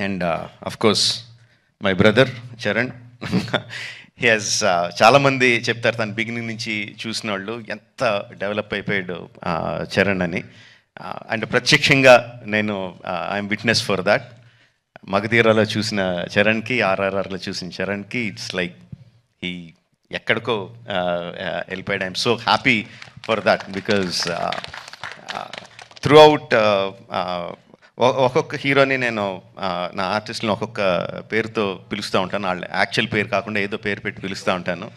And of course my brother Charan. He has చాలామంది చెప్తారు తన బిగినింగ్ నుంచి చూసిన వాళ్ళు ఎంత డెవలప్ అయిపోయాడు చరణ్ అని. అండ్ ప్రత్యక్షంగా నేను ఐఎమ్ విట్నెస్ ఫర్ దాట్. మగధీరాలో చూసిన చరణ్కి, ఆర్ఆర్ఆర్లో చూసిన చరణ్కి ఇట్స్ లైక్ ఈ ఎక్కడికో వెళ్ళిపోయాడు. I'm so happy for that because through out ఒక్కొక్క హీరోని నేను నా ఆర్టిస్ట్ని ఒక్కొక్క పేరుతో పిలుస్తూ ఉంటాను. వాళ్ళ యాక్చువల్ పేరు కాకుండా ఏదో పేరు పెట్టి పిలుస్తూ ఉంటాను.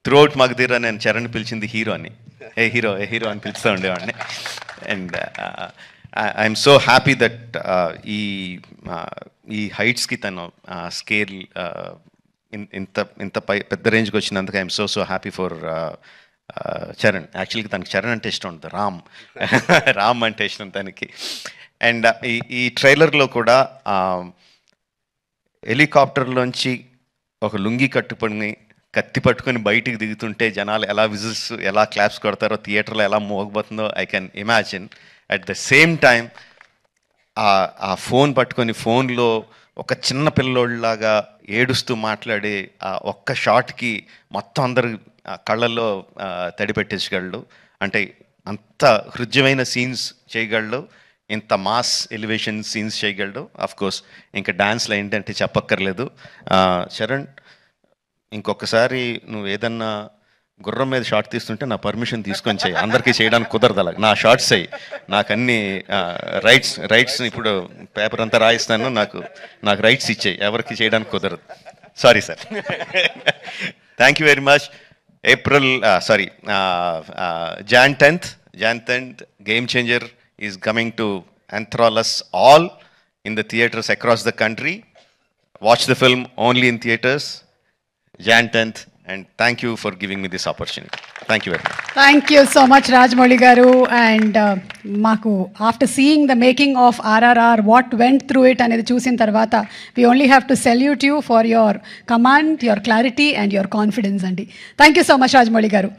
త్రూ అవుట్ మగధీరా నేను చరణ్ పిలిచింది హీరో అని, ఏ హీరో అని పిలుస్తూ ఉండేవాడిని. And I'm so happy that ఈ హైట్స్కి తను స్కేల్ ఇంత పెద్ద రేంజ్కి వచ్చినందుకు I'm so happy for Charan. యాక్చువల్గా తనకి చరణ్ అంటే ఇష్టం ఉంటుంది, రామ్ అంటే ఇష్టం తనకి. అండ్ ఈ ట్రైలర్లో కూడా హెలికాప్టర్లోంచి ఒక లుంగి కట్టుకొని కత్తి పట్టుకొని బయటికి దిగుతుంటే జనాలు ఎలా విజిల్స్, ఎలా క్లాప్స్ కొడతారో, థియేటర్లో ఎలా మోగబోతుందో I can imagine. At the same time ఆ ఫోన్ పట్టుకొని ఫోన్లో ఒక చిన్న పిల్లోళ్ళలాగా ఏడుస్తూ మాట్లాడే ఆ ఒక్క షాట్కి మొత్తం అందరు కళ్ళల్లో తడి పెట్టేసగలడు. అంటే అంత హృద్యమైన సీన్స్ చేయగలడు, ఇంత మాస్ ఎలివేషన్ సీన్స్ చేయగలడు. ఆఫ్ కోర్స్ ఇంకా డాన్స్లో ఏంటంటే చెప్పక్కర్లేదు. చరణ్, ఇంకొకసారి నువ్వు ఏదన్నా గుర్రం మీద షార్ట్ తీస్తుంటే నా పర్మిషన్ తీసుకొని చేయి. అందరికీ చేయడానికి కుదరదు అలా. నా షార్ట్స్ అయ్యి నాకు అన్ని రైట్స్ ఇప్పుడు పేపర్ అంతా రాయిస్తాను, నాకు రైట్స్ ఇచ్చేయి, ఎవరికి చేయడానికి కుదరదు. Sorry sir. Thank you very much. Jan 10th, Game Changer is coming to enthrall us all in the theatres across the country. Watch the film only in theatres, Jan 10th, and thank you for giving me this opportunity. Thank you very much. Thank you so much, Rajamouli garu. And maku after seeing the making of RRR, what went through it anedi chusin tarvata, we only have to salute you for your command, your clarity and your confidence andi. Thank you so much, Rajamouli garu.